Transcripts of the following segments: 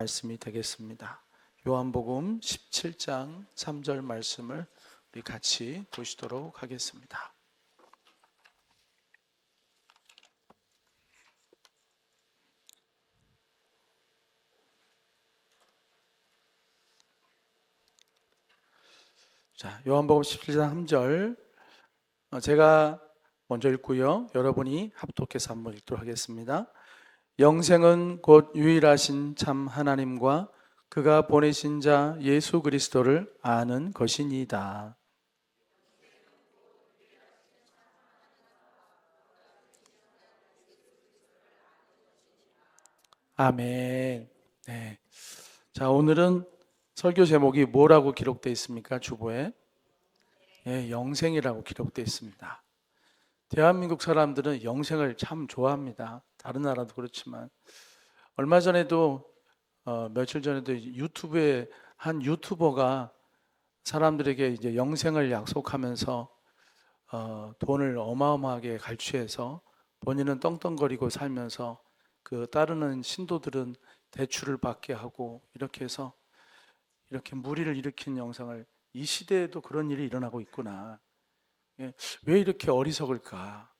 말씀이 되겠습니다. 요한복음 17장 3절 말씀을 우리 같이 보시도록 하겠습니다. 자, 요한복음 17장 3절 제가 먼저 읽고요. 여러분이 합독해서 한번 읽도록 하겠습니다. 영생은 곧 유일하신 참 하나님과 그가 보내신 자 예수 그리스도를 아는 것이니이다. 아멘. 네. 자, 오늘은 설교 제목이 뭐라고 기록되어 있습니까? 주보에 영생이라고 기록되어 있습니다. 대한민국 사람들은 영생을 참 좋아합니다. 다른 나라도 그렇지만 얼마 전에도 며칠 전에도 유튜브에 한 유튜버가 사람들에게 이제 영생을 약속하면서 돈을 어마어마하게 갈취해서 본인은 떵떵거리고 살면서 그 따르는 신도들은 대출을 받게 하고 이렇게 해서 이렇게 무리를 일으킨 영상을 이 시대에도 그런 일이 일어나고 있구나. 왜 이렇게 어리석을까?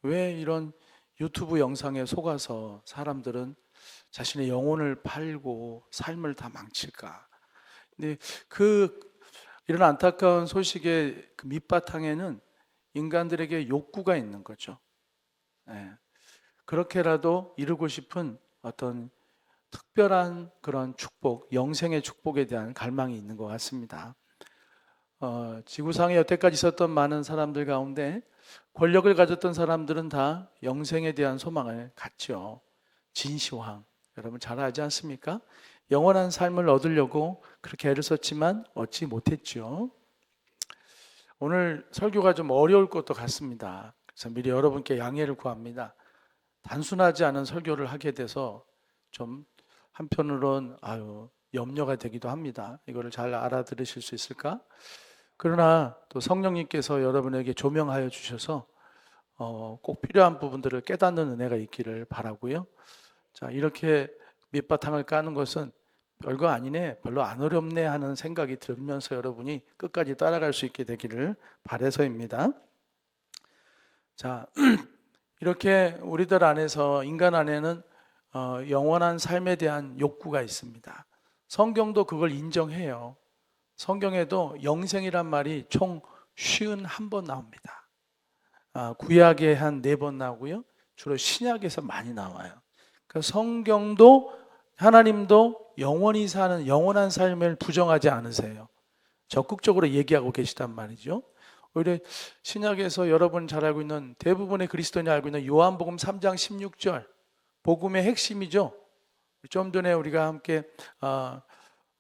왜 이런 유튜브 영상에 속아서 사람들은 자신의 영혼을 팔고 삶을 다 망칠까? 근데 이런 안타까운 소식의 그 밑바탕에는 인간들에게 욕구가 있는 거죠. 그렇게라도 이루고 싶은 어떤 특별한 그런 축복, 영생의 축복에 대한 갈망이 있는 것 같습니다. 지구상에 여태까지 있었던 많은 사람들 가운데 권력을 가졌던 사람들은 다 영생에 대한 소망을 갖죠. 진시황, 여러분 잘 알지 않습니까? 영원한 삶을 얻으려고 그렇게 애를 썼지만 얻지 못했죠. 오늘 설교가 좀 어려울 것도 같습니다. 그래서 미리 여러분께 양해를 구합니다. 단순하지 않은 설교를 하게 돼서 좀 한편으론 염려가 되기도 합니다. 이거를 잘 알아들으실 수 있을까? 그러나 또 성령님께서 여러분에게 조명하여 주셔서 꼭 필요한 부분들을 깨닫는 은혜가 있기를 바라고요. 자, 이렇게 밑바탕을 까는 것은 별거 아니네, 별로 안 어렵네 하는 생각이 들면서 여러분이 끝까지 따라갈 수 있게 되기를 바라서입니다. 자, 이렇게 우리들 안에서, 인간 안에는 영원한 삶에 대한 욕구가 있습니다. 성경도 그걸 인정해요. 성경에도 영생이란 말이 총 51번 나옵니다. 구약에 한 4번 나오고요. 주로 신약에서 많이 나와요. 그러니까 성경도 하나님도 영원히 사는 영원한 삶을 부정하지 않으세요. 적극적으로 얘기하고 계시단 말이죠. 오히려 신약에서 여러분 잘 알고 있는, 대부분의 그리스도인이 알고 있는 요한복음 3장 16절 복음의 핵심이죠. 좀 전에 우리가 함께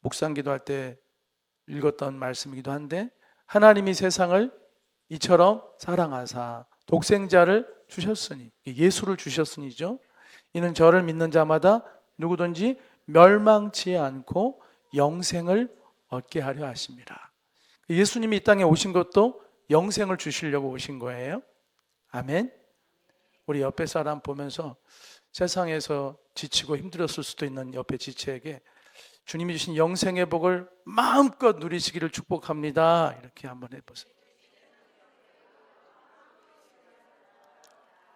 묵상 기도할 때 읽었던 말씀이기도 한데, 하나님이 세상을 이처럼 사랑하사 독생자를 주셨으니, 예수를 주셨으니죠. 이는 저를 믿는 자마다 누구든지 멸망치 않고 영생을 얻게 하려 하심이라. 예수님이 이 땅에 오신 것도 영생을 주시려고 오신 거예요. 아멘. 우리 옆에 사람 보면서 세상에서 지치고 힘들었을 수도 있는 옆에 지체에게 주님이 주신 영생의 복을 마음껏 누리시기를 축복합니다. 이렇게 한번 해보세요.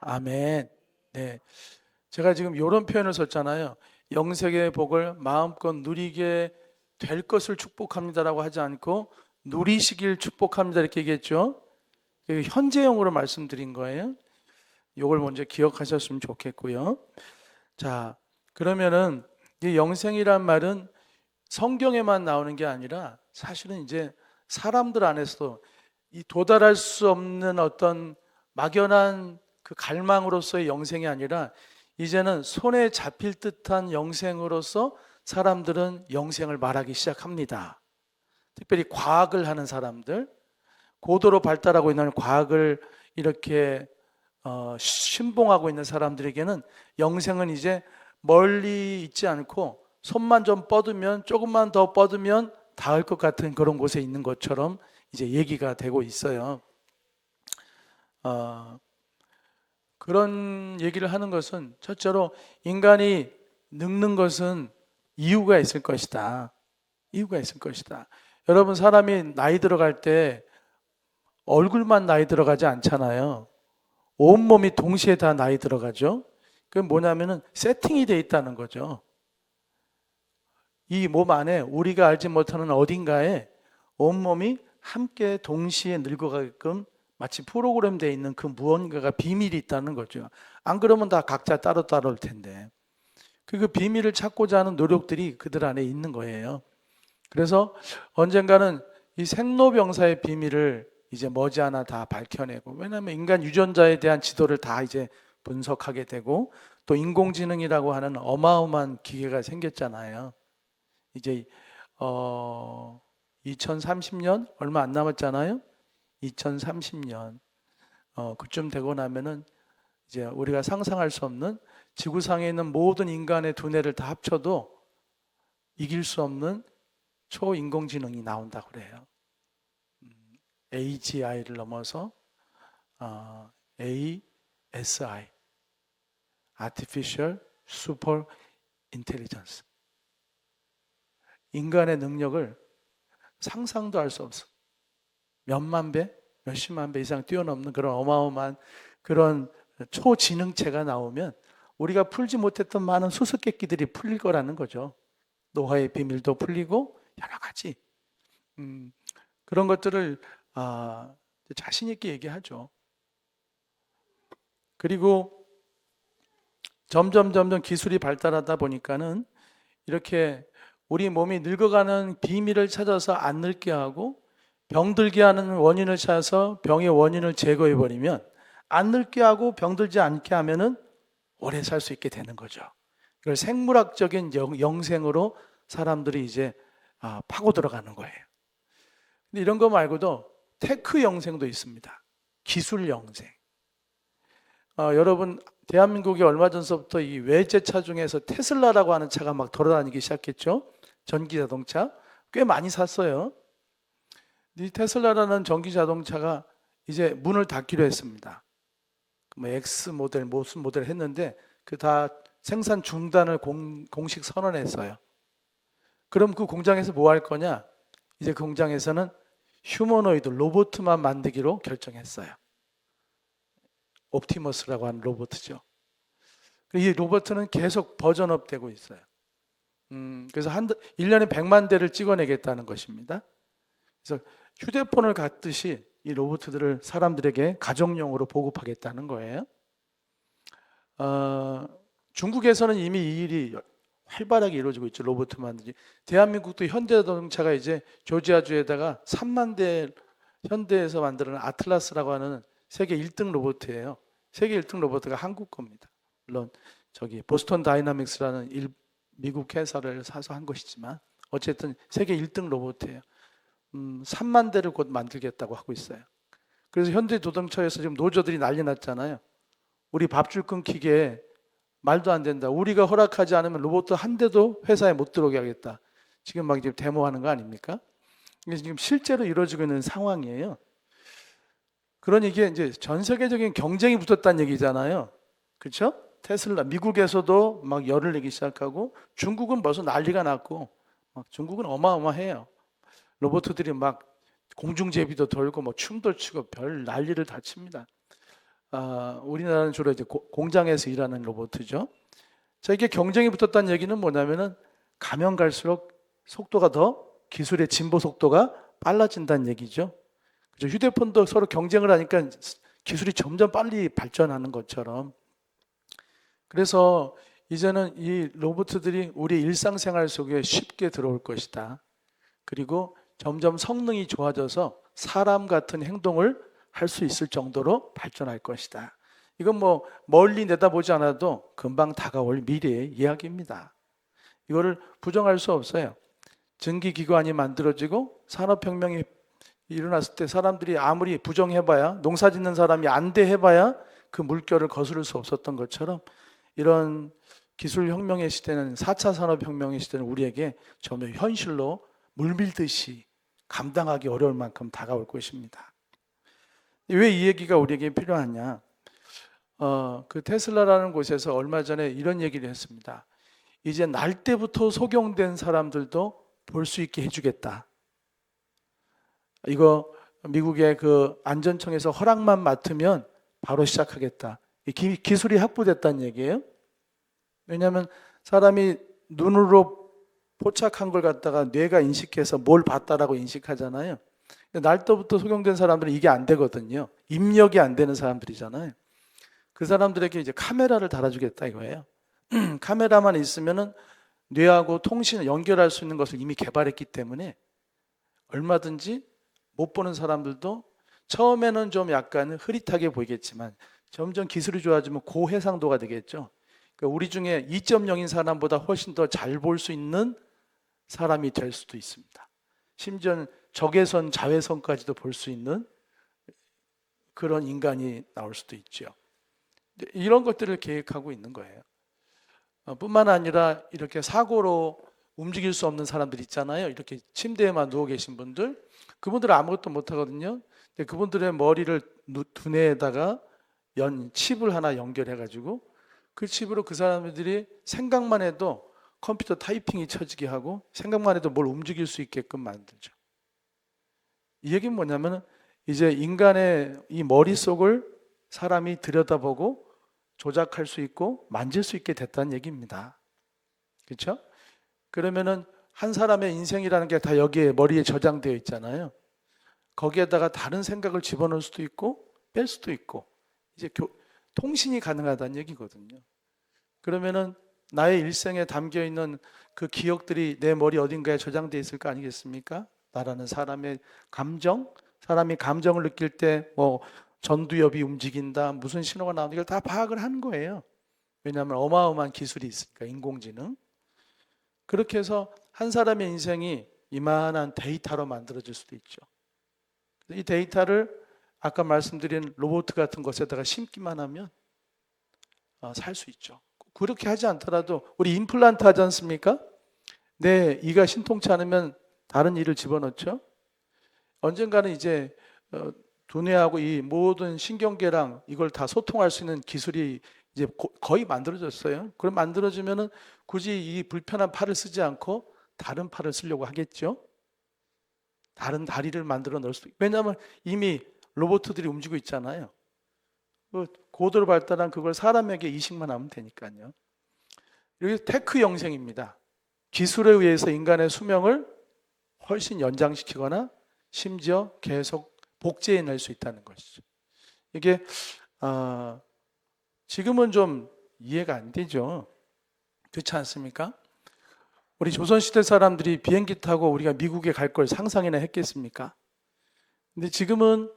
아멘. 네, 제가 지금 이런 표현을 썼잖아요. 영생의 복을 마음껏 누리게 될 것을 축복합니다라고 하지 않고 누리시길 축복합니다 이렇게 얘기했죠. 현재형으로 말씀드린 거예요. 이걸 먼저 기억하셨으면 좋겠고요. 자, 그러면은 이 영생이란 말은 성경에만 나오는 게 아니라 사실은 이제 사람들 안에서도 이 도달할 수 없는 어떤 막연한 그 갈망으로서의 영생이 아니라 이제는 손에 잡힐 듯한 영생으로서 사람들은 영생을 말하기 시작합니다. 특별히 과학을 하는 사람들, 고도로 발달하고 있는 과학을 이렇게 신봉하고 있는 사람들에게는 영생은 이제 멀리 있지 않고 손만 좀 뻗으면, 조금만 더 뻗으면 닿을 것 같은 그런 곳에 있는 것처럼 이제 얘기가 되고 있어요. 그런 얘기를 하는 것은 첫째로 인간이 늙는 것은 이유가 있을 것이다. 이유가 있을 것이다. 여러분, 사람이 나이 들어갈 때 얼굴만 나이 들어가지 않잖아요. 온몸이 동시에 다 나이 들어가죠. 그게 뭐냐면은 세팅이 돼 있다는 거죠. 이 몸 안에 우리가 알지 못하는 어딘가에 온몸이 함께 동시에 늙어가게끔 마치 프로그램 되어 있는 그 무언가가 비밀이 있다는 거죠. 안 그러면 다 각자 따로따로 올 텐데. 그 비밀을 찾고자 하는 노력들이 그들 안에 있는 거예요. 그래서 언젠가는 이 생로병사의 비밀을 이제 머지않아 다 밝혀내고, 왜냐하면 인간 유전자에 대한 지도를 다 이제 분석하게 되고, 또 인공지능이라고 하는 어마어마한 기계가 생겼잖아요. 이제 2030년 얼마 안 남았잖아요. 2030년 그쯤 되고 나면은 이제 우리가 상상할 수 없는, 지구상에 있는 모든 인간의 두뇌를 다 합쳐도 이길 수 없는 초인공지능이 나온다고 그래요. AGI를 넘어서 ASI, Artificial Super Intelligence. 인간의 능력을 상상도 할 수 없어. 몇만 배, 몇십만 배 이상 뛰어넘는 그런 어마어마한 그런 초지능체가 나오면 우리가 풀지 못했던 많은 수수께끼들이 풀릴 거라는 거죠. 노화의 비밀도 풀리고 여러 가지 그런 것들을 자신 있게 얘기하죠. 그리고 점점 기술이 발달하다 보니까는 이렇게 우리 몸이 늙어가는 비밀을 찾아서 안 늙게 하고, 병들게 하는 원인을 찾아서 병의 원인을 제거해 버리면, 안 늙게 하고 병들지 않게 하면은 오래 살 수 있게 되는 거죠. 이걸 생물학적인 영생으로 사람들이 이제 파고 들어가는 거예요. 근데 이런 거 말고도 테크 영생도 있습니다. 기술 영생. 여러분, 대한민국이 얼마 전서부터 이 외제차 중에서 테슬라라고 하는 차가 막 돌아다니기 시작했죠. 전기 자동차 꽤 많이 샀어요. 이 테슬라라는 전기 자동차가 이제 문을 닫기로 했습니다. 뭐 X 모델, 무슨 모델 했는데 그 다 생산 중단을 공식 선언했어요. 그럼 그 공장에서 뭐 할 거냐? 이제 그 공장에서는 휴머노이드 로봇만 만들기로 결정했어요. 옵티머스라고 하는 로봇이죠. 이 로봇은 계속 버전업 되고 있어요. 그래서 1년에 100만 대를 찍어내겠다는 것입니다. 그래서 휴대폰을 갖듯이 이 로봇들을 사람들에게 가정용으로 보급하겠다는 거예요. 중국에서는 이미 이 일이 활발하게 이루어지고 있죠. 로봇 만들기. 대한민국도 현대자동차가 이제 조지아주에다가 3만 대, 현대에서 만드는 아틀라스라고 하는 세계 1등 로봇이에요. 세계 1등 로봇가 한국 겁니다. 물론 저기 보스턴 다이나믹스라는 미국 회사를 사서 한 것이지만 어쨌든 세계 1등 로봇이에요. 3만 대를 곧 만들겠다고 하고 있어요. 그래서 현대자동차에서 지금 노조들이 난리 났잖아요. 우리 밥줄 끊기게 말도 안 된다. 우리가 허락하지 않으면 로봇 한 대도 회사에 못 들어오게 하겠다. 지금 막 지금 데모하는 거 아닙니까? 이게 지금 실제로 이루어지고 있는 상황이에요. 그러니 이게 이제 전 세계적인 경쟁이 붙었다는 얘기잖아요. 그렇죠? 테슬라 미국에서도 막 열을 내기 시작하고, 중국은 벌써 난리가 났고, 막 중국은 어마어마해요. 로봇들이 막 공중제비도 돌고 뭐 춤도 추고 별 난리를 다 칩니다. 우리나라는 주로 이제 공장에서 일하는 로봇이죠. 자, 이게 경쟁이 붙었다는 얘기는 뭐냐면은 가면 갈수록 속도가 더, 기술의 진보 속도가 빨라진다는 얘기죠. 그죠? 휴대폰도 서로 경쟁을 하니까 기술이 점점 빨리 발전하는 것처럼. 그래서 이제는 이 로봇들이 우리 일상생활 속에 쉽게 들어올 것이다. 그리고 점점 성능이 좋아져서 사람 같은 행동을 할 수 있을 정도로 발전할 것이다. 이건 뭐 멀리 내다보지 않아도 금방 다가올 미래의 이야기입니다. 이거를 부정할 수 없어요. 증기기관이 만들어지고 산업혁명이 일어났을 때 사람들이 아무리 부정해봐야, 농사 짓는 사람이 안 돼 해봐야 그 물결을 거스를 수 없었던 것처럼, 이런 기술혁명의 시대는, 4차 산업혁명의 시대는 우리에게 점점 현실로 물밀듯이 감당하기 어려울 만큼 다가올 것입니다. 왜 이 얘기가 우리에게 필요하냐? 그 테슬라라는 곳에서 얼마 전에 이런 얘기를 했습니다. 이제 날 때부터 소경된 사람들도 볼 수 있게 해주겠다. 이거 미국의 그 안전청에서 허락만 맡으면 바로 시작하겠다. 기술이 확보됐다는 얘기예요. 왜냐하면 사람이 눈으로 포착한 걸 갖다가 뇌가 인식해서 뭘 봤다라고 인식하잖아요. 날도부터 소경된 사람들은 이게 안 되거든요. 입력이 안 되는 사람들이잖아요. 그 사람들에게 이제 카메라를 달아주겠다 이거예요. 카메라만 있으면은 뇌하고 통신을 연결할 수 있는 것을 이미 개발했기 때문에 얼마든지 못 보는 사람들도 처음에는 좀 약간 흐릿하게 보이겠지만 점점 기술이 좋아지면 고해상도가 되겠죠. 그러니까 우리 중에 2.0인 사람보다 훨씬 더 잘 볼 수 있는 사람이 될 수도 있습니다. 심지어는 적외선, 자외선까지도 볼 수 있는 그런 인간이 나올 수도 있죠. 이런 것들을 계획하고 있는 거예요. 뿐만 아니라 이렇게 사고로 움직일 수 없는 사람들 있잖아요. 이렇게 침대에만 누워 계신 분들, 그분들은 아무것도 못 하거든요. 근데 그분들의 머리를 두뇌에다가 칩을 하나 연결해 가지고 그 칩으로 그 사람들이 생각만 해도 컴퓨터 타이핑이 쳐지게 하고 생각만 해도 뭘 움직일 수 있게끔 만들죠. 이 얘기는 뭐냐면 이제 인간의 이 머릿속을 사람이 들여다보고 조작할 수 있고 만질 수 있게 됐다는 얘기입니다. 그렇죠? 그러면은 한 사람의 인생이라는 게 다 여기에 머리에 저장되어 있잖아요. 거기에다가 다른 생각을 집어넣을 수도 있고 뺄 수도 있고 이제 통신이 가능하다는 얘기거든요. 그러면은 나의 일생에 담겨 있는 그 기억들이 내 머리 어딘가에 저장되어 있을 거 아니겠습니까? 나라는 사람의 감정, 사람이 감정을 느낄 때 뭐 전두엽이 움직인다, 무슨 신호가 나오는 걸 다 파악을 하는 거예요. 왜냐하면 어마어마한 기술이 있으니까, 인공지능. 그렇게 해서 한 사람의 인생이 이만한 데이터로 만들어질 수도 있죠. 이 데이터를 아까 말씀드린 로봇 같은 것에다가 심기만 하면 살 수 있죠. 그렇게 하지 않더라도 우리 임플란트 하지 않습니까? 내 이가 신통치 않으면 다른 이를 집어넣죠. 언젠가는 이제 두뇌하고 이 모든 신경계랑 이걸 다 소통할 수 있는 기술이 이제 거의 만들어졌어요. 그럼 만들어지면은 굳이 이 불편한 팔을 쓰지 않고 다른 팔을 쓰려고 하겠죠. 다른 다리를 만들어 넣을 수도 있고. 왜냐하면 이미 로봇들이 움직이고 있잖아요. 고도로 발달한 그걸 사람에게 이식만 하면 되니까요. 이게 테크 영생입니다. 기술에 의해서 인간의 수명을 훨씬 연장시키거나 심지어 계속 복제해낼 수 있다는 것이죠. 이게 지금은 좀 이해가 안 되죠. 그렇지 않습니까? 우리 조선시대 사람들이 비행기 타고 우리가 미국에 갈 걸 상상이나 했겠습니까? 근데 지금은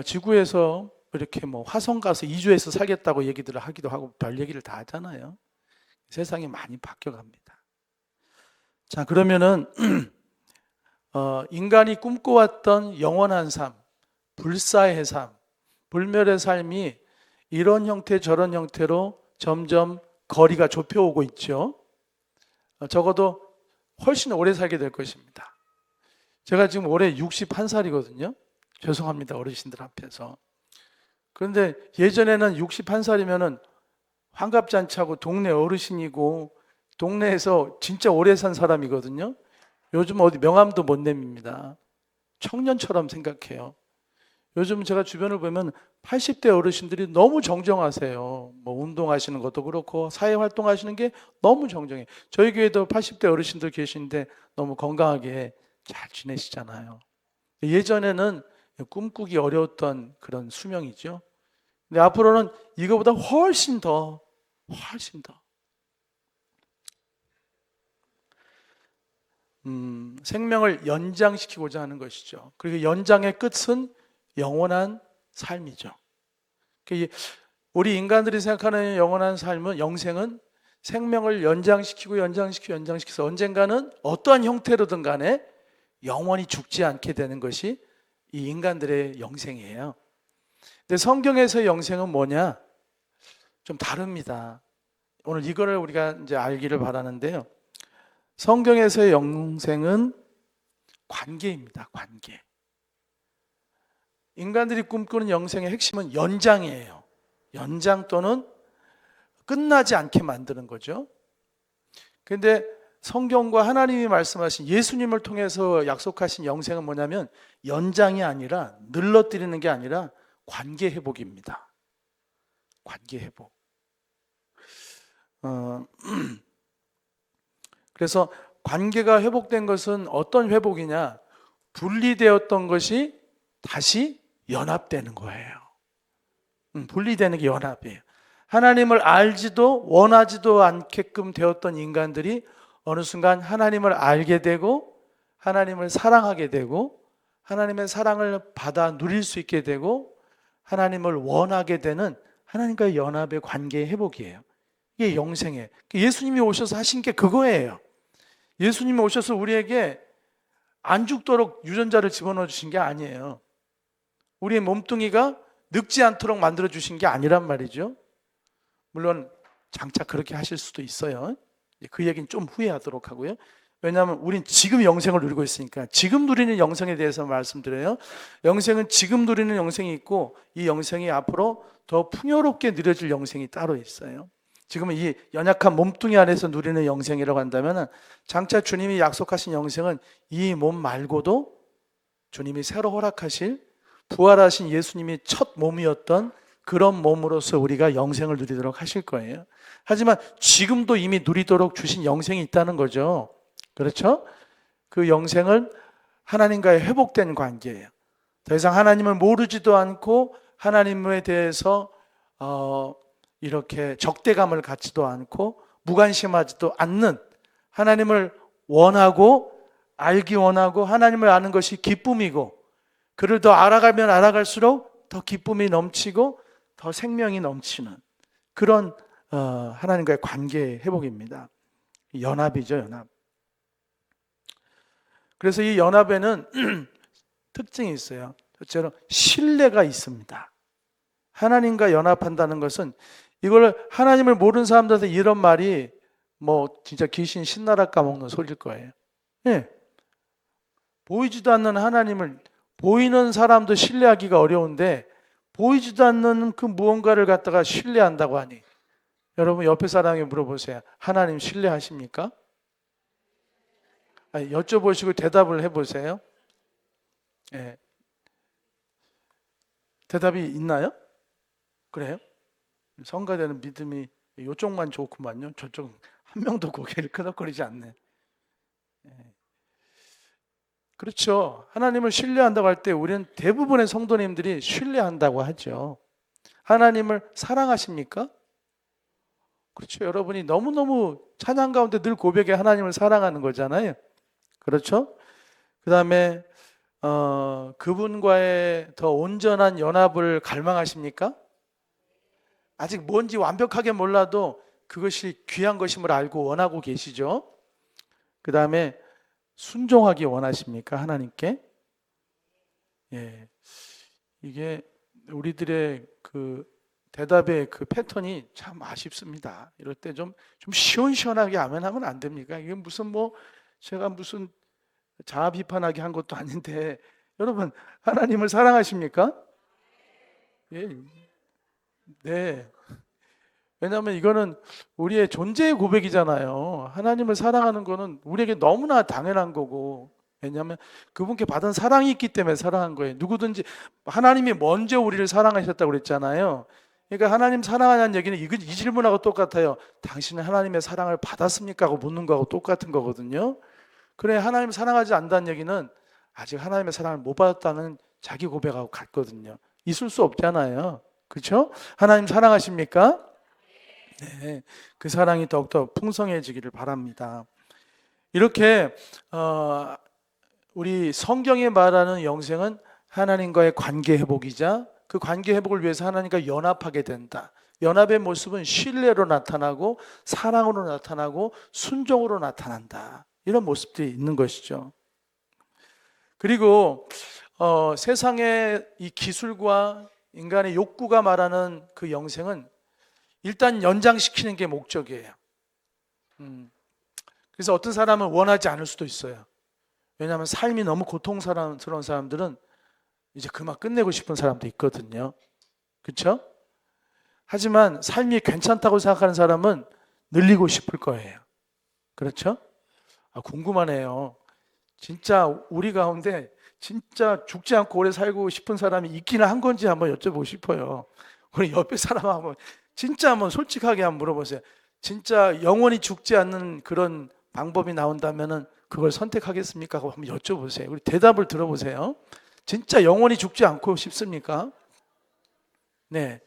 지구에서 이렇게 뭐 화성 가서 이주해서 살겠다고 얘기들을 하기도 하고 별 얘기를 다 하잖아요. 세상이 많이 바뀌어갑니다. 자, 그러면은 인간이 꿈꿔왔던 영원한 삶, 불사의 삶, 불멸의 삶이 이런 형태 저런 형태로 점점 거리가 좁혀오고 있죠. 적어도 훨씬 오래 살게 될 것입니다. 제가 지금 올해 61살이거든요. 죄송합니다, 어르신들 앞에서. 그런데 예전에는 61살이면은 환갑잔치하고 동네 어르신이고 동네에서 진짜 오래 산 사람이거든요. 요즘 어디 명함도 못 냅니다. 청년처럼 생각해요. 요즘 제가 주변을 보면 80대 어르신들이 너무 정정하세요. 뭐 운동하시는 것도 그렇고 사회활동 하시는 게 너무 정정해. 저희 교회도 80대 어르신들 계신데 너무 건강하게 잘 지내시잖아요. 예전에는 꿈꾸기 어려웠던 그런 수명이죠. 근데 앞으로는 이거보다 훨씬 더 생명을 연장시키고자 하는 것이죠. 그리고 연장의 끝은 영원한 삶이죠. 우리 인간들이 생각하는 영원한 삶은, 영생은 생명을 연장시켜서 언젠가는 어떠한 형태로든 간에 영원히 죽지 않게 되는 것이 이 인간들의 영생이에요. 근데 성경에서의 영생은 뭐냐? 좀 다릅니다. 오늘 이거를 우리가 이제 알기를 바라는데요. 성경에서의 영생은 관계입니다. 관계. 인간들이 꿈꾸는 영생의 핵심은 연장이에요. 연장 또는 끝나지 않게 만드는 거죠. 근데 성경과 하나님이 말씀하신 예수님을 통해서 약속하신 영생은 뭐냐면 연장이 아니라 늘러뜨리는 게 아니라 관계 회복입니다. 관계 회복. 그래서 관계가 회복된 것은 어떤 회복이냐? 분리되었던 것이 다시 연합되는 거예요. 분리되는 게 연합이에요. 하나님을 알지도 원하지도 않게끔 되었던 인간들이 어느 순간 하나님을 알게 되고 하나님을 사랑하게 되고 하나님의 사랑을 받아 누릴 수 있게 되고 하나님을 원하게 되는 하나님과의 연합의 관계의 회복이에요. 이게 영생이에요. 예수님이 오셔서 하신 게 그거예요. 예수님이 오셔서 우리에게 안 죽도록 유전자를 집어넣어 주신 게 아니에요. 우리의 몸뚱이가 늙지 않도록 만들어 주신 게 아니란 말이죠. 물론 장차 그렇게 하실 수도 있어요. 그 얘기는 좀 후에 하도록 하고요. 왜냐하면 우린 지금 영생을 누리고 있으니까. 지금 누리는 영생에 대해서 말씀드려요. 영생은 지금 누리는 영생이 있고 이 영생이 앞으로 더 풍요롭게 누려질 영생이 따로 있어요. 지금은 이 연약한 몸뚱이 안에서 누리는 영생이라고 한다면 장차 주님이 약속하신 영생은 이 몸 말고도 주님이 새로 허락하실 부활하신 예수님이 첫 몸이었던 그런 몸으로서 우리가 영생을 누리도록 하실 거예요. 하지만 지금도 이미 누리도록 주신 영생이 있다는 거죠. 그렇죠? 그 영생은 하나님과의 회복된 관계예요. 더 이상 하나님을 모르지도 않고 하나님에 대해서 이렇게 적대감을 갖지도 않고 무관심하지도 않는, 하나님을 원하고 알기 원하고 하나님을 아는 것이 기쁨이고 그를 더 알아가면 알아갈수록 더 기쁨이 넘치고 더 생명이 넘치는 그런 하나님과의 관계의 회복입니다. 연합이죠, 연합. 그래서 이 연합에는 특징이 있어요. 첫째로 신뢰가 있습니다. 하나님과 연합한다는 것은, 이걸 하나님을 모르는 사람들한테 이런 말이 진짜 귀신 신나라 까먹는 소리일 거예요. 예. 보이지도 않는 하나님을 보이는 사람도 신뢰하기가 어려운데 보이지도 않는 그 무언가를 갖다가 신뢰한다고 하니, 여러분 옆에 사람에게 물어보세요. 하나님 신뢰하십니까? 아니, 여쭤보시고 대답을 해보세요. 예. 대답이 있나요? 그래요? 성가대는 믿음이 이쪽만 좋구만요. 저쪽 한 명도 고개를 끄덕거리지 않네. 예. 그렇죠. 하나님을 신뢰한다고 할 때 우리는 대부분의 성도님들이 신뢰한다고 하죠. 하나님을 사랑하십니까? 그렇죠. 여러분이 너무너무 찬양 가운데 늘 고백에 하나님을 사랑하는 거잖아요. 그렇죠? 그 다음에 그분과의 더 온전한 연합을 갈망하십니까? 아직 뭔지 완벽하게 몰라도 그것이 귀한 것임을 알고 원하고 계시죠? 그 다음에 순종하기 원하십니까? 하나님께? 예. 이게 우리들의 그 대답의 그 패턴이 참 아쉽습니다. 이럴 때 좀 시원시원하게 아멘하면 안 됩니까? 이게 제가 무슨 자아 비판하게 한 것도 아닌데, 여러분 하나님을 사랑하십니까? 예. 네. 왜냐하면 이거는 우리의 존재의 고백이잖아요. 하나님을 사랑하는 거는 우리에게 너무나 당연한 거고, 왜냐하면 그분께 받은 사랑이 있기 때문에 사랑한 거예요. 누구든지 하나님이 먼저 우리를 사랑하셨다고 그랬잖아요. 그러니까 하나님 사랑하냐는 얘기는 이 질문하고 똑같아요. 당신은 하나님의 사랑을 받았습니까? 하고 묻는 거하고 똑같은 거거든요. 그래, 하나님 사랑하지 않는다는 얘기는 아직 하나님의 사랑을 못 받았다는 자기 고백하고 같거든요. 있을 수 없잖아요. 그렇죠? 하나님 사랑하십니까? 네, 그 사랑이 더욱더 풍성해지기를 바랍니다. 이렇게 우리 성경이 말하는 영생은 하나님과의 관계 회복이자 그 관계 회복을 위해서 하나님과 연합하게 된다. 연합의 모습은 신뢰로 나타나고 사랑으로 나타나고 순종으로 나타난다. 이런 모습들이 있는 것이죠. 그리고 세상의 이 기술과 인간의 욕구가 말하는 그 영생은 일단 연장시키는 게 목적이에요. 그래서 어떤 사람은 원하지 않을 수도 있어요. 왜냐하면 삶이 너무 고통스러운 사람들은 이제 그만 끝내고 싶은 사람도 있거든요. 그렇죠? 하지만 삶이 괜찮다고 생각하는 사람은 늘리고 싶을 거예요. 그렇죠? 궁금하네요. 진짜 우리 가운데 진짜 죽지 않고 오래 살고 싶은 사람이 있기는 한 건지 한번 여쭤보고 싶어요. 우리 옆에 사람 한번 진짜 한번 솔직하게 한번 물어보세요. 진짜 영원히 죽지 않는 그런 방법이 나온다면은 그걸 선택하겠습니까? 하고 한번 여쭤보세요. 우리 대답을 들어보세요. 진짜 영원히 죽지 않고 싶습니까? 네.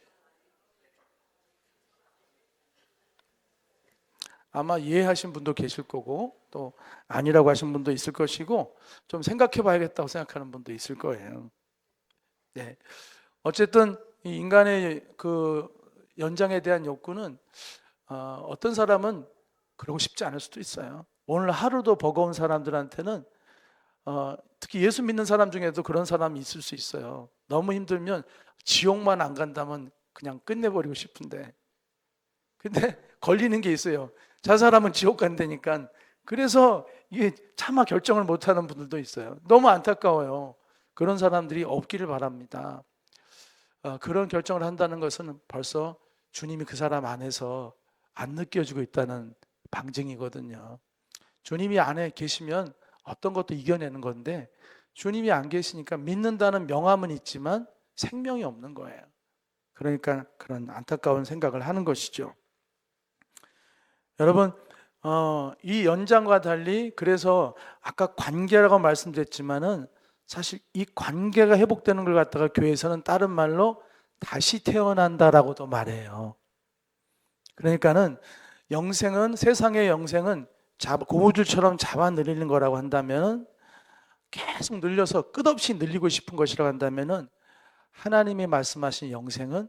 아마 이해하신 분도 계실 거고 또 아니라고 하신 분도 있을 것이고 좀 생각해 봐야겠다고 생각하는 분도 있을 거예요. 네. 어쨌든 이 인간의 그 연장에 대한 욕구는 어떤 사람은 그러고 싶지 않을 수도 있어요. 오늘 하루도 버거운 사람들한테는 특히 예수 믿는 사람 중에도 그런 사람이 있을 수 있어요. 너무 힘들면 지옥만 안 간다면 그냥 끝내버리고 싶은데 근데 걸리는 게 있어요. 저 사람은 지옥 간다니까. 그래서 이게 차마 결정을 못하는 분들도 있어요. 너무 안타까워요. 그런 사람들이 없기를 바랍니다. 그런 결정을 한다는 것은 벌써 주님이 그 사람 안에서 안 느껴지고 있다는 방증이거든요. 주님이 안에 계시면 어떤 것도 이겨내는 건데 주님이 안 계시니까 믿는다는 명함은 있지만 생명이 없는 거예요. 그러니까 그런 안타까운 생각을 하는 것이죠. 여러분, 이 연장과 달리 그래서 아까 관계라고 말씀드렸지만은 사실 이 관계가 회복되는 걸 갖다가 교회에서는 다른 말로 다시 태어난다라고도 말해요. 그러니까는 영생은 세상의 영생은 고무줄처럼 잡아 늘리는 거라고 한다면은 계속 늘려서 끝없이 늘리고 싶은 것이라고 한다면은 하나님이 말씀하신 영생은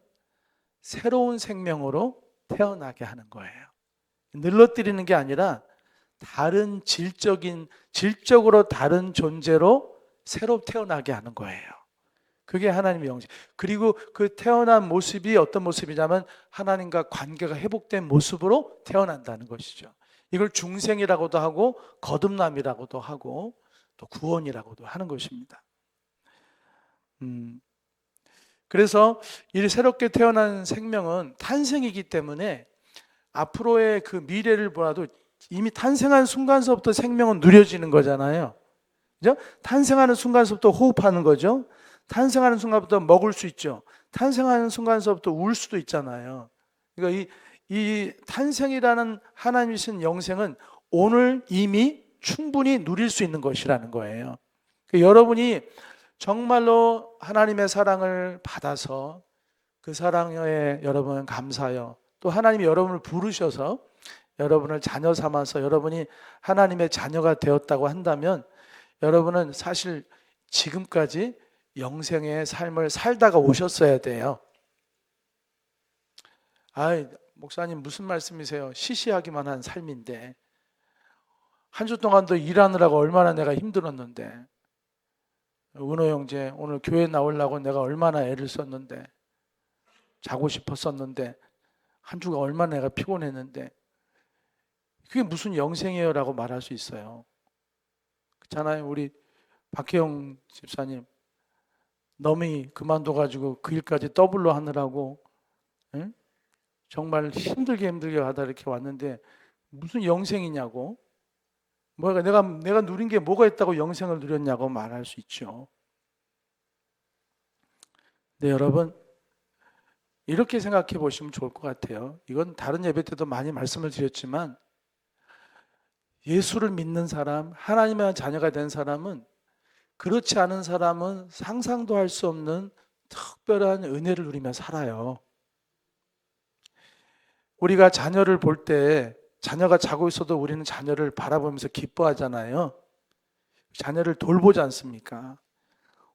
새로운 생명으로 태어나게 하는 거예요. 늘러뜨리는 게 아니라 다른 질적으로 다른 존재로 새로 태어나게 하는 거예요. 그게 하나님의 영생. 그리고 그 태어난 모습이 어떤 모습이냐면 하나님과 관계가 회복된 모습으로 태어난다는 것이죠. 이걸 중생이라고도 하고 거듭남이라고도 하고 또 구원이라고도 하는 것입니다. 그래서 이 새롭게 태어난 생명은 탄생이기 때문에 앞으로의 그 미래를 보아도 이미 탄생한 순간서부터 생명은 누려지는 거잖아요. 그죠? 탄생하는 순간서부터 호흡하는 거죠. 탄생하는 순간부터 먹을 수 있죠. 탄생하는 순간서부터 울 수도 있잖아요. 그러니까 이 탄생이라는 하나님이 주신 영생은 오늘 이미 충분히 누릴 수 있는 것이라는 거예요. 그러니까 여러분이 정말로 하나님의 사랑을 받아서 그 사랑에 여러분 감사하여 또 하나님이 여러분을 부르셔서 여러분을 자녀 삼아서 여러분이 하나님의 자녀가 되었다고 한다면 여러분은 사실 지금까지 영생의 삶을 살다가 오셨어야 돼요. 목사님 무슨 말씀이세요? 시시하기만 한 삶인데 한 주 동안도 일하느라고 얼마나 내가 힘들었는데 은호 형제 오늘 교회 나오려고 내가 얼마나 애를 썼는데 자고 싶었었는데 한 주가 얼마나 내가 피곤했는데 그게 무슨 영생이에요 라고 말할 수 있어요. 그렇잖아요. 우리 박혜영 집사님 너무 그만둬가지고 그 일까지 더블로 하느라고 응? 정말 힘들게 하다 이렇게 왔는데 무슨 영생이냐고 내가 누린 게 뭐가 있다고 영생을 누렸냐고 말할 수 있죠. 네, 여러분 이렇게 생각해 보시면 좋을 것 같아요. 이건 다른 예배 때도 많이 말씀을 드렸지만 예수를 믿는 사람, 하나님의 자녀가 된 사람은 그렇지 않은 사람은 상상도 할 수 없는 특별한 은혜를 누리며 살아요. 우리가 자녀를 볼 때 자녀가 자고 있어도 우리는 자녀를 바라보면서 기뻐하잖아요. 자녀를 돌보지 않습니까?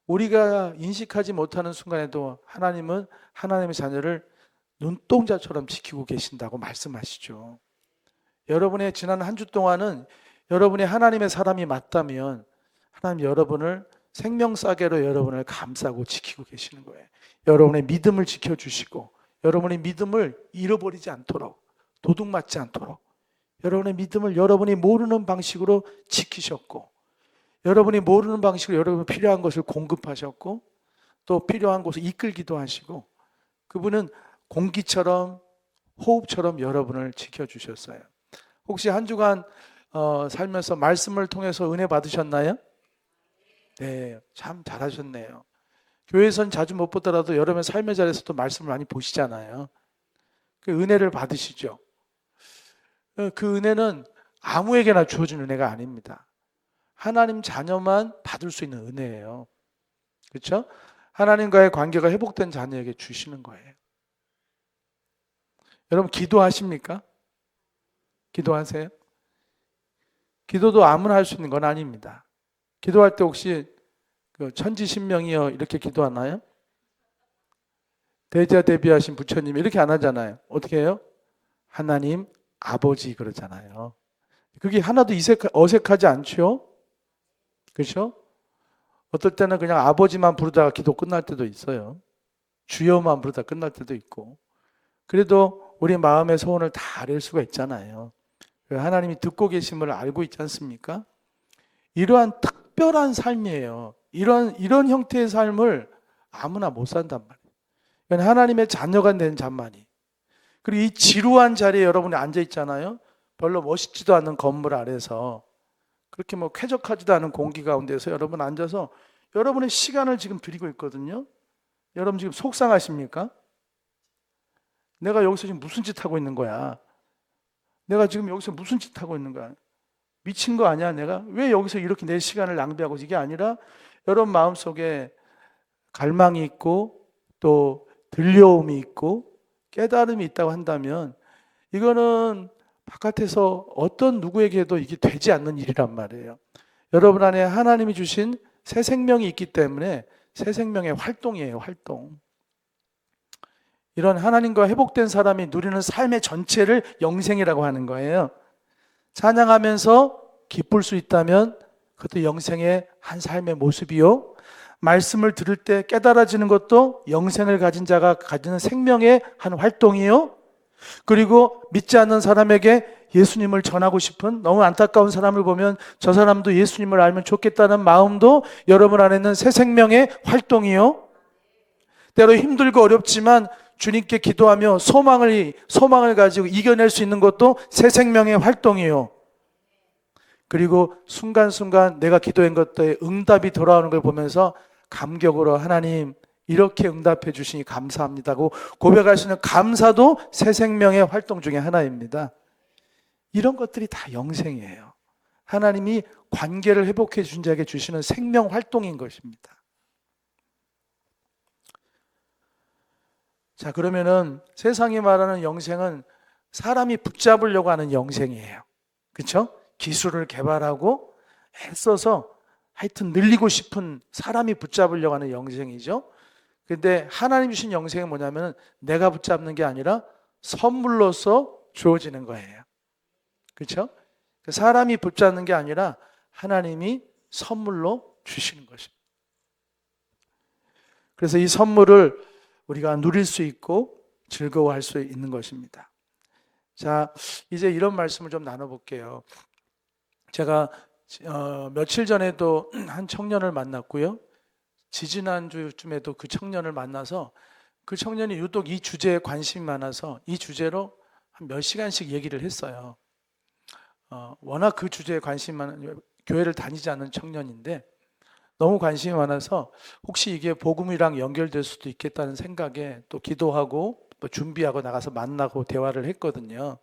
우리가 인식하지 못하는 순간에도 하나님은 하나님의 자녀를 눈동자처럼 지키고 계신다고 말씀하시죠. 여러분의 지난 한 주 동안은 여러분이 하나님의 사람이 맞다면 하나님 여러분을 생명싸개로 여러분을 감싸고 지키고 계시는 거예요. 여러분의 믿음을 지켜주시고 여러분의 믿음을 잃어버리지 않도록 도둑맞지 않도록 여러분의 믿음을 여러분이 모르는 방식으로 지키셨고 여러분이 모르는 방식으로 여러분 필요한 것을 공급하셨고 또 필요한 곳을 이끌기도 하시고 그분은 공기처럼 호흡처럼 여러분을 지켜주셨어요. 혹시 한 주간 살면서 말씀을 통해서 은혜 받으셨나요? 네, 참 잘하셨네요. 교회에선 자주 못 보더라도 여러분의 삶의 자리에서도 말씀을 많이 보시잖아요. 그 은혜를 받으시죠. 그 은혜는 아무에게나 주어진 은혜가 아닙니다. 하나님 자녀만 받을 수 있는 은혜예요. 그렇죠? 하나님과의 관계가 회복된 자녀에게 주시는 거예요. 여러분 기도하십니까? 기도하세요? 기도도 아무나 할 수 있는 건 아닙니다. 기도할 때 혹시 그 천지신명이여 이렇게 기도하나요? 대자대비하신 부처님 이렇게 안 하잖아요. 어떻게 해요? 하나님 아버지 그러잖아요. 그게 하나도 어색하지 않죠? 그렇죠? 어떨 때는 그냥 아버지만 부르다가 기도 끝날 때도 있어요. 주여만 부르다 끝날 때도 있고. 그래도 우리 마음의 소원을 다 아릴 수가 있잖아요. 하나님이 듣고 계심을 알고 있지 않습니까? 이러한 특별한 삶이에요. 이런 형태의 삶을 아무나 못 산단 말이에요. 이건 하나님의 자녀가 된 자만이. 그리고 이 지루한 자리에 여러분이 앉아 있잖아요. 별로 멋있지도 않은 건물 아래서 그렇게 뭐 쾌적하지도 않은 공기 가운데서 여러분 앉아서 여러분의 시간을 지금 드리고 있거든요. 여러분 지금 속상하십니까? 내가 여기서 지금 무슨 짓 하고 있는 거야? 내가 지금 여기서 무슨 짓 하고 있는 거야? 미친 거 아니야 내가? 왜 여기서 이렇게 내 시간을 낭비하고 이게 아니라 여러분 마음속에 갈망이 있고 또 들려움이 있고 깨달음이 있다고 한다면 이거는 바깥에서 어떤 누구에게도 이게 되지 않는 일이란 말이에요. 여러분 안에 하나님이 주신 새 생명이 있기 때문에 새 생명의 활동이에요. 활동. 이런 하나님과 회복된 사람이 누리는 삶의 전체를 영생이라고 하는 거예요. 찬양하면서 기쁠 수 있다면 그것도 영생의 한 삶의 모습이요. 말씀을 들을 때 깨달아지는 것도 영생을 가진 자가 가지는 생명의 한 활동이요. 그리고 믿지 않는 사람에게 예수님을 전하고 싶은 너무 안타까운 사람을 보면 저 사람도 예수님을 알면 좋겠다는 마음도 여러분 안에 있는 새 생명의 활동이요. 때로 힘들고 어렵지만 주님께 기도하며 소망을 가지고 이겨낼 수 있는 것도 새 생명의 활동이요. 그리고 순간순간 내가 기도한 것들에 응답이 돌아오는 걸 보면서 감격으로 하나님 이렇게 응답해 주시니 감사합니다고 고백할 수 있는 감사도 새 생명의 활동 중에 하나입니다. 이런 것들이 다 영생이에요. 하나님이 관계를 회복해 준 자에게 주시는 생명 활동인 것입니다. 자, 그러면은 세상이 말하는 영생은 사람이 붙잡으려고 하는 영생이에요. 그렇죠? 기술을 개발하고 애써서 하여튼 늘리고 싶은 사람이 붙잡으려고 하는 영생이죠. 근데 하나님 주신 영생은 뭐냐면 내가 붙잡는 게 아니라 선물로서 주어지는 거예요. 그렇죠? 사람이 붙잡는 게 아니라 하나님이 선물로 주시는 것입니다. 그래서 이 선물을 우리가 누릴 수 있고 즐거워할 수 있는 것입니다. 자, 이제 이런 말씀을 좀 나눠볼게요. 제가 며칠 전에도 한 청년을 만났고요. 지지난주쯤에도 그 청년을 만나서 그 청년이 유독 이 주제에 관심이 많아서 이 주제로 한 몇 시간씩 얘기를 했어요. 워낙 그 주제에 관심이 많은 교회를 다니지 않는 청년인데 너무 관심이 많아서 혹시 이게 복음이랑 연결될 수도 있겠다는 생각에 또 기도하고 또 준비하고 나가서 만나고 대화를 했거든요.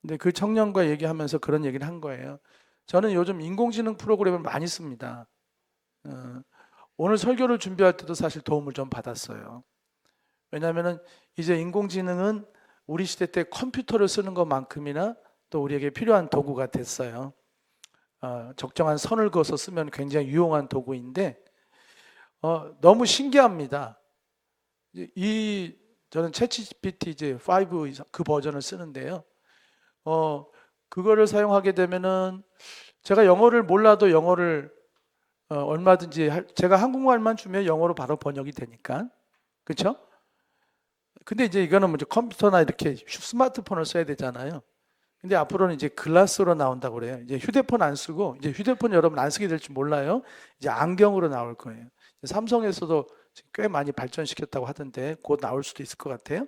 근데 그 청년과 얘기하면서 그런 얘기를 한 거예요. 저는 요즘 인공지능 프로그램을 많이 씁니다. 오늘 설교를 준비할 때도 사실 도움을 좀 받았어요. 왜냐하면 이제 인공지능은 우리 시대 때 컴퓨터를 쓰는 것만큼이나 또 우리에게 필요한 도구가 됐어요. 적정한 선을 그어서 쓰면 굉장히 유용한 도구인데 너무 신기합니다. 저는 챗GPT 이제 5 그 버전을 쓰는데요. 그거를 사용하게 되면은 제가 영어를 몰라도 영어를 얼마든지 제가 한국말만 주면 영어로 바로 번역이 되니까. 그렇죠? 근데 이제 이거는 먼저 컴퓨터나 이렇게 스마트폰을 써야 되잖아요. 근데 앞으로는 이제 글라스로 나온다고 그래요. 이제 휴대폰 안 쓰고, 이제 휴대폰 여러분 안 쓰게 될지 몰라요. 이제 안경으로 나올 거예요. 삼성에서도 꽤 많이 발전시켰다고 하던데 곧 나올 수도 있을 것 같아요.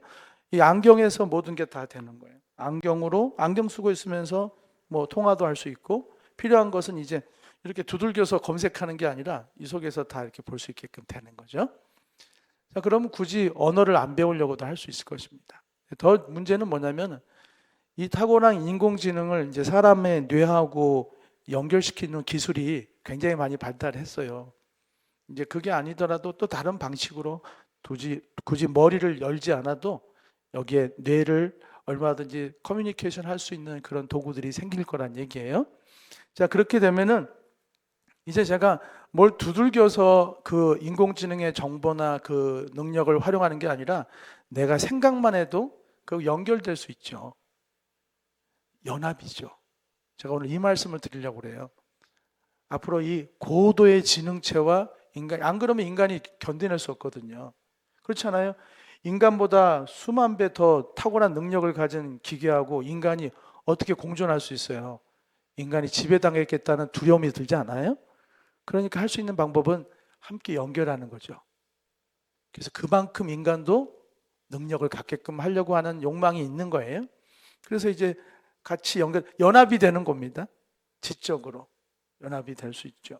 이 안경에서 모든 게 다 되는 거예요. 안경으로 안경 쓰고 있으면서 뭐 통화도 할 수 있고, 필요한 것은 이제 이렇게 두들겨서 검색하는 게 아니라 이 속에서 다 이렇게 볼 수 있게끔 되는 거죠. 자, 그러면 굳이 언어를 안 배우려고도 할 수 있을 것입니다. 더 문제는 뭐냐면 이 탁월한 인공지능을 이제 사람의 뇌하고 연결시키는 기술이 굉장히 많이 발달했어요. 이제 그게 아니더라도 또 다른 방식으로 굳이 머리를 열지 않아도 여기에 뇌를 얼마든지 커뮤니케이션 할 수 있는 그런 도구들이 생길 거란 얘기예요. 자, 그렇게 되면은 이제 제가 뭘 두들겨서 그 인공지능의 정보나 그 능력을 활용하는 게 아니라 내가 생각만 해도 그 연결될 수 있죠. 연합이죠. 제가 오늘 이 말씀을 드리려고 그래요. 앞으로 이 고도의 지능체와 인간, 안 그러면 인간이 견뎌낼 수 없거든요. 그렇잖아요. 인간보다 수만 배 더 탁월한 능력을 가진 기계하고 인간이 어떻게 공존할 수 있어요? 인간이 지배당했겠다는 두려움이 들지 않아요? 그러니까 할 수 있는 방법은 함께 연결하는 거죠. 그래서 그만큼 인간도 능력을 갖게끔 하려고 하는 욕망이 있는 거예요. 그래서 이제 같이 연합이 되는 겁니다. 지적으로 연합이 될 수 있죠.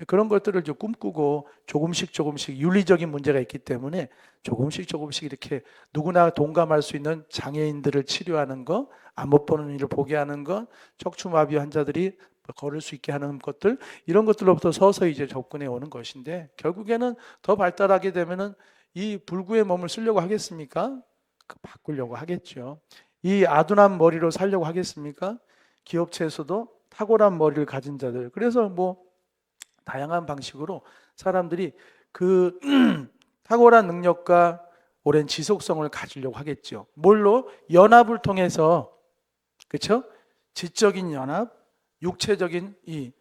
그런 것들을 이제 꿈꾸고 조금씩 윤리적인 문제가 있기 때문에 조금씩 이렇게 누구나 동감할 수 있는 장애인들을 치료하는 거, 안 못 보는 이를 보게 하는 것, 척추마비 환자들이 걸을 수 있게 하는 것들, 이런 것들로부터 서서히 이제 접근해 오는 것인데, 결국에는 더 발달하게 되면은 이 불구의 몸을 쓰려고 하겠습니까? 바꾸려고 하겠죠. 이 아둔한 머리로 살려고 하겠습니까? 기업체에서도 탁월한 머리를 가진 자들, 그래서 뭐 다양한 방식으로 사람들이 그 탁월한 능력과 오랜 지속성을 가지려고 하겠죠. 뭘로? 연합을 통해서, 그렇죠? 지적인 연합, 육체적인 이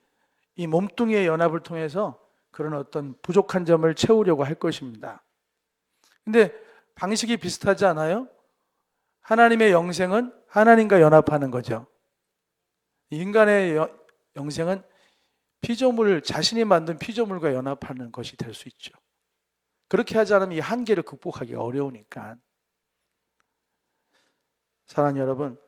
몸뚱이의 연합을 통해서 그런 어떤 부족한 점을 채우려고 할 것입니다. 근데 방식이 비슷하지 않아요? 하나님의 영생은 하나님과 연합하는 거죠. 인간의 영생은 피조물, 자신이 만든 피조물과 연합하는 것이 될 수 있죠. 그렇게 하지 않으면 이 한계를 극복하기가 어려우니까. 사랑하는 여러분,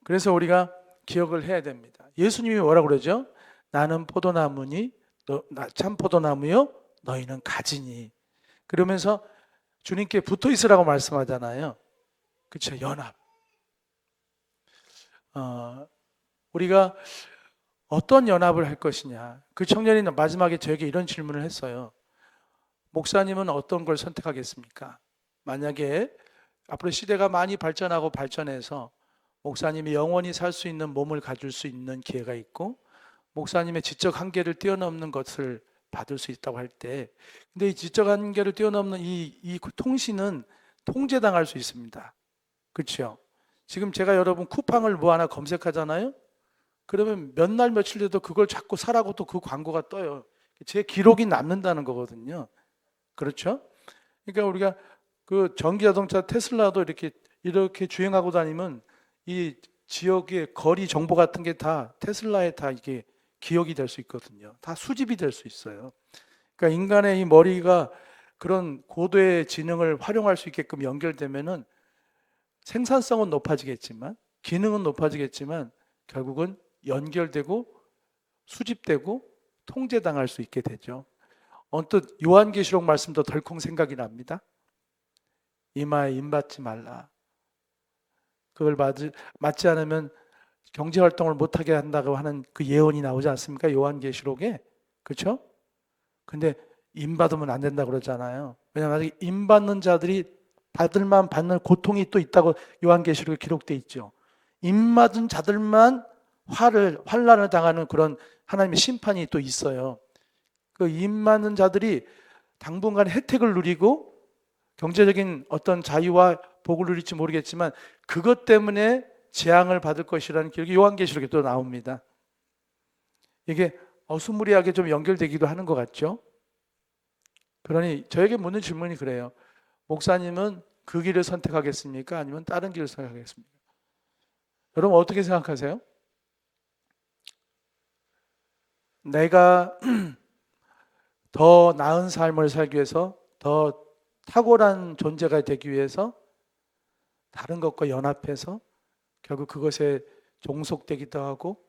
그래서 우리가 기억을 해야 됩니다. 예수님이 뭐라고 그러죠? 나는 포도나무니 참 포도나무요 너희는 가지니. 그러면서 주님께 붙어 있으라고 말씀하잖아요. 그렇죠? 연합. 우리가 어떤 연합을 할 것이냐. 그 청년이 마지막에 저에게 이런 질문을 했어요. 목사님은 어떤 걸 선택하겠습니까? 만약에 앞으로 시대가 많이 발전해서 목사님이 영원히 살 수 있는 몸을 가질 수 있는 기회가 있고 목사님의 지적 한계를 뛰어넘는 것을 받을 수 있다고 할 때, 근데 이 지적 한계를 뛰어넘는 이 통신은 통제당할 수 있습니다. 그렇죠? 지금 제가 여러분 쿠팡을 뭐 하나 검색하잖아요. 그러면 몇 날 며칠 돼도 그걸 자꾸 사라고 또 그 광고가 떠요. 제 기록이 남는다는 거거든요. 그렇죠? 그러니까 우리가 그 전기 자동차 테슬라도 이렇게 주행하고 다니면 이 지역의 거리 정보 같은 게 다 테슬라에 다 이게 기억이 될 수 있거든요. 다 수집이 될 수 있어요. 그러니까 인간의 이 머리가 그런 고도의 지능을 활용할 수 있게끔 연결되면은 생산성은 높아지겠지만, 기능은 높아지겠지만 결국은 연결되고 수집되고 통제당할 수 있게 되죠. 언뜻 요한계시록 말씀도 덜컹 생각이 납니다. 이마에 임받지 말라. 그걸 맞지 않으면 경제활동을 못하게 한다고 하는 그 예언이 나오지 않습니까? 요한계시록에. 그렇죠? 근데 임받으면 안 된다고 그러잖아요. 왜냐하면 아직 임받는 자들이 받을만 받는 고통이 또 있다고 요한계시록에 기록되어 있죠. 임받은 자들만 환난을 당하는 그런 하나님의 심판이 또 있어요. 그 임받는 자들이 당분간 혜택을 누리고 경제적인 어떤 자유와 복을 누릴지 모르겠지만 그것 때문에 재앙을 받을 것이라는 기록이 요한계시록에 또 나옵니다. 이게 어수무리하게 좀 연결되기도 하는 것 같죠? 그러니 저에게 묻는 질문이 그래요. 목사님은 그 길을 선택하겠습니까? 아니면 다른 길을 선택하겠습니까? 여러분 어떻게 생각하세요? 내가 더 나은 삶을 살기 위해서, 더 탁월한 존재가 되기 위해서 다른 것과 연합해서 결국 그것에 종속되기도 하고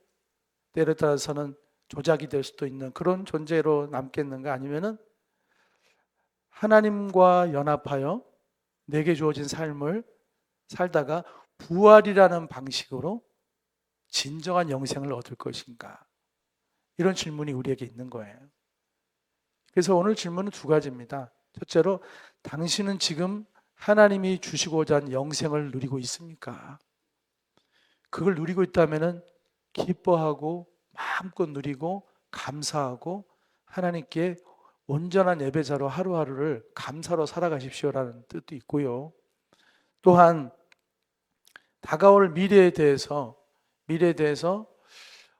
때에 따라서는 조작이 될 수도 있는 그런 존재로 남겠는가, 아니면은 하나님과 연합하여 내게 주어진 삶을 살다가 부활이라는 방식으로 진정한 영생을 얻을 것인가, 이런 질문이 우리에게 있는 거예요. 그래서 오늘 질문은 두 가지입니다. 첫째로, 당신은 지금 하나님이 주시고자 하는 영생을 누리고 있습니까? 그걸 누리고 있다면 기뻐하고 마음껏 누리고 감사하고 하나님께 온전한 예배자로 하루하루를 감사로 살아가십시오라는 뜻도 있고요. 또한 다가올 미래에 대해서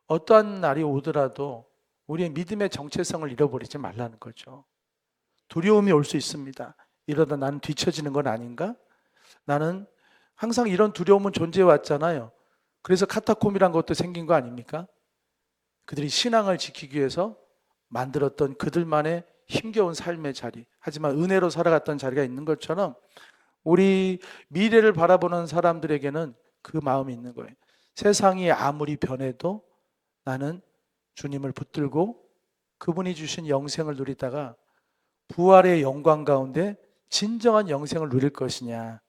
어떠한 날이 오더라도 우리의 믿음의 정체성을 잃어버리지 말라는 거죠. 두려움이 올 수 있습니다. 이러다 나는 뒤처지는 건 아닌가? 나는 항상 이런 두려움은 존재해 왔잖아요. 그래서 카타콤이란 것도 생긴 거 아닙니까? 그들이 신앙을 지키기 위해서 만들었던 그들만의 힘겨운 삶의 자리, 하지만 은혜로 살아갔던 자리가 있는 것처럼 우리 미래를 바라보는 사람들에게는 그 마음이 있는 거예요. 세상이 아무리 변해도 나는 주님을 붙들고 그분이 주신 영생을 누리다가 부활의 영광 가운데 진정한 영생을 누릴 것이냐,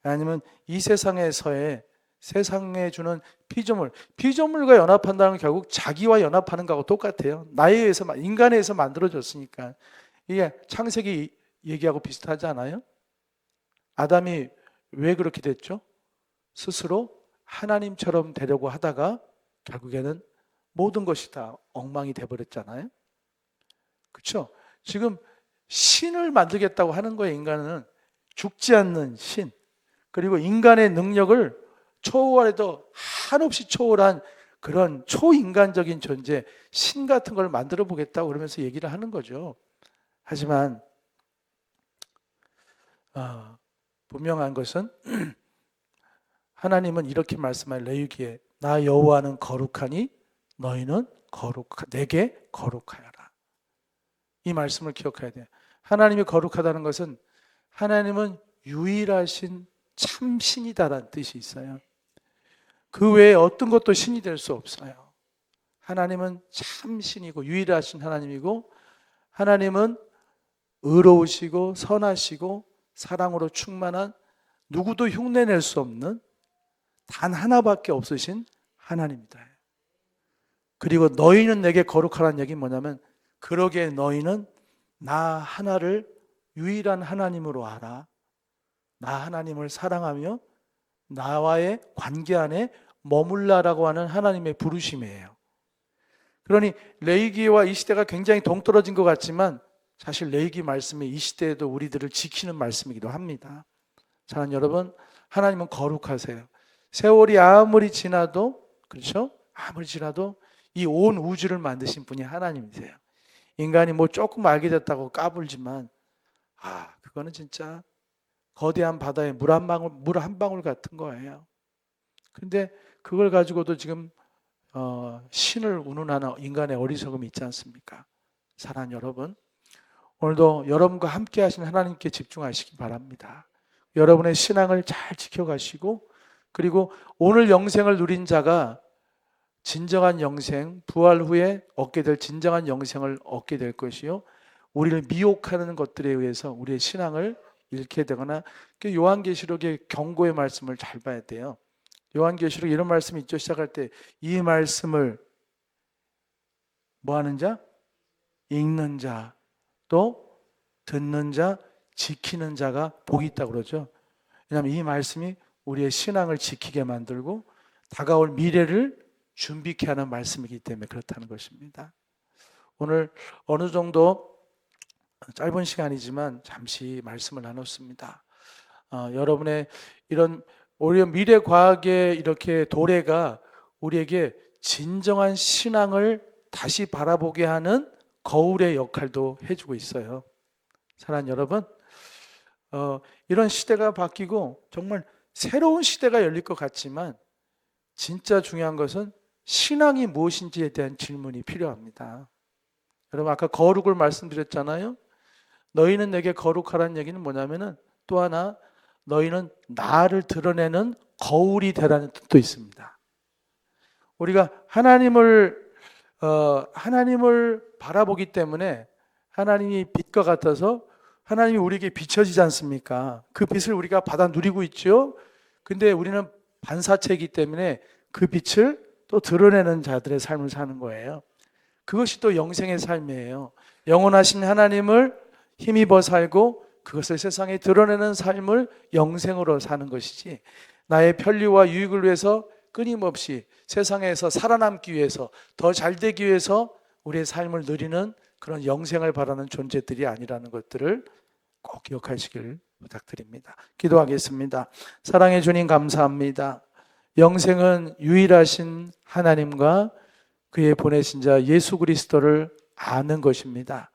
아니면 이 세상에서의 세상에 주는 피조물과 연합한다는 건 결국 자기와 연합하는 거하고 똑같아요. 나에 의해서, 인간에 의해서 만들어졌으니까. 이게 창세기 얘기하고 비슷하지 않아요? 아담이 왜 그렇게 됐죠? 스스로 하나님처럼 되려고 하다가 결국에는 모든 것이 다 엉망이 돼버렸잖아요. 그렇죠? 지금 신을 만들겠다고 하는 거예요. 인간은 죽지 않는 신, 그리고 인간의 능력을 초월해도 한없이 초월한 그런 초인간적인 존재, 신 같은 걸 만들어 보겠다고 그러면서 얘기를 하는 거죠. 하지만 분명한 것은 하나님은 이렇게 말씀하여 레위기에 나 여호와는 거룩하니 너희는 내게 거룩하여라. 이 말씀을 기억해야 돼요. 하나님이 거룩하다는 것은 하나님은 유일하신 참신이다라는 뜻이 있어요. 그 외에 어떤 것도 신이 될 수 없어요. 하나님은 참신이고 유일하신 하나님이고, 하나님은 의로우시고 선하시고 사랑으로 충만한, 누구도 흉내낼 수 없는 단 하나밖에 없으신 하나님이다. 그리고 너희는 내게 거룩하라는 얘기는 뭐냐면, 그러기에 너희는 나 하나를 유일한 하나님으로 알아. 나 하나님을 사랑하며 나와의 관계 안에 머물라라고 하는 하나님의 부르심이에요. 그러니 레위기와 이 시대가 굉장히 동떨어진 것 같지만 사실 레위기 말씀이 이 시대에도 우리들을 지키는 말씀이기도 합니다. 사랑하는 여러분, 하나님은 거룩하세요. 세월이 아무리 지나도, 그렇죠? 아무리 지나도 이 온 우주를 만드신 분이 하나님이세요. 인간이 뭐 조금 알게 됐다고 까불지만 그거는 진짜 거대한 바다에 물 한 방울 같은 거예요. 근데 그걸 가지고도 지금 신을 운운하는 인간의 어리석음이 있지 않습니까? 사랑하는 여러분, 오늘도 여러분과 함께 하신 하나님께 집중하시기 바랍니다. 여러분의 신앙을 잘 지켜가시고, 그리고 오늘 영생을 누린 자가 진정한 영생, 부활 후에 얻게 될 진정한 영생을 얻게 될 것이요, 우리를 미혹하는 것들에 의해서 우리의 신앙을 잃게 되거나, 요한계시록의 경고의 말씀을 잘 봐야 돼요. 요한계시록 이런 말씀이 있죠. 시작할 때 이 말씀을 뭐 하는 자? 읽는 자, 또 듣는 자, 지키는 자가 복이 있다고 그러죠. 왜냐하면 이 말씀이 우리의 신앙을 지키게 만들고 다가올 미래를 준비케 하는 말씀이기 때문에 그렇다는 것입니다. 오늘 어느 정도 짧은 시간이지만 잠시 말씀을 나눴습니다. 여러분의 이런 오히려 미래 과학의 이렇게 도래가 우리에게 진정한 신앙을 다시 바라보게 하는 거울의 역할도 해주고 있어요. 사랑하는 여러분, 이런 시대가 바뀌고 정말 새로운 시대가 열릴 것 같지만 진짜 중요한 것은 신앙이 무엇인지에 대한 질문이 필요합니다. 여러분, 아까 거룩을 말씀드렸잖아요. 너희는 내게 거룩하라는 얘기는 뭐냐면은, 또 하나, 너희는 나를 드러내는 거울이 되라는 뜻도 있습니다. 우리가 하나님을 바라보기 때문에 하나님이 빛과 같아서 하나님이 우리에게 비춰지지 않습니까? 그 빛을 우리가 받아 누리고 있죠. 근데 우리는 반사체이기 때문에 그 빛을 또 드러내는 자들의 삶을 사는 거예요. 그것이 또 영생의 삶이에요. 영원하신 하나님을 힘입어 살고 그것을 세상에 드러내는 삶을 영생으로 사는 것이지, 나의 편리와 유익을 위해서 끊임없이 세상에서 살아남기 위해서, 더 잘되기 위해서 우리의 삶을 누리는 그런 영생을 바라는 존재들이 아니라는 것들을 꼭 기억하시길 부탁드립니다. 기도하겠습니다. 사랑해 주님 감사합니다. 영생은 유일하신 하나님과 그의 보내신 자 예수 그리스도를 아는 것입니다.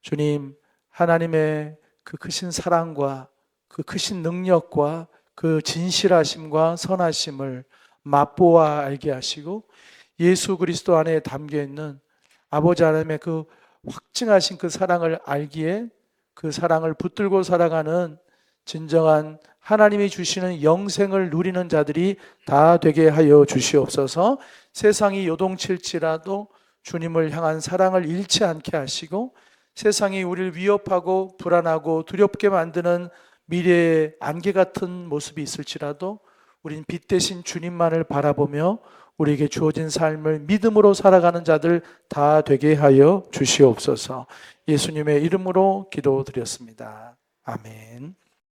주님, 하나님의 그 크신 사랑과 그 크신 능력과 그 진실하심과 선하심을 맛보아 알게 하시고, 예수 그리스도 안에 담겨 있는 아버지 하나님의 그 확증하신 그 사랑을 알기에 그 사랑을 붙들고 살아가는 진정한 하나님이 주시는 영생을 누리는 자들이 다 되게 하여 주시옵소서. 세상이 요동칠지라도 주님을 향한 사랑을 잃지 않게 하시고, 세상이 우리를 위협하고 불안하고 두렵게 만드는 미래의 안개 같은 모습이 있을지라도 우린 빛 대신 주님만을 바라보며 우리에게 주어진 삶을 믿음으로 살아가는 자들 다 되게 하여 주시옵소서. 예수님의 이름으로 기도드렸습니다. 아멘.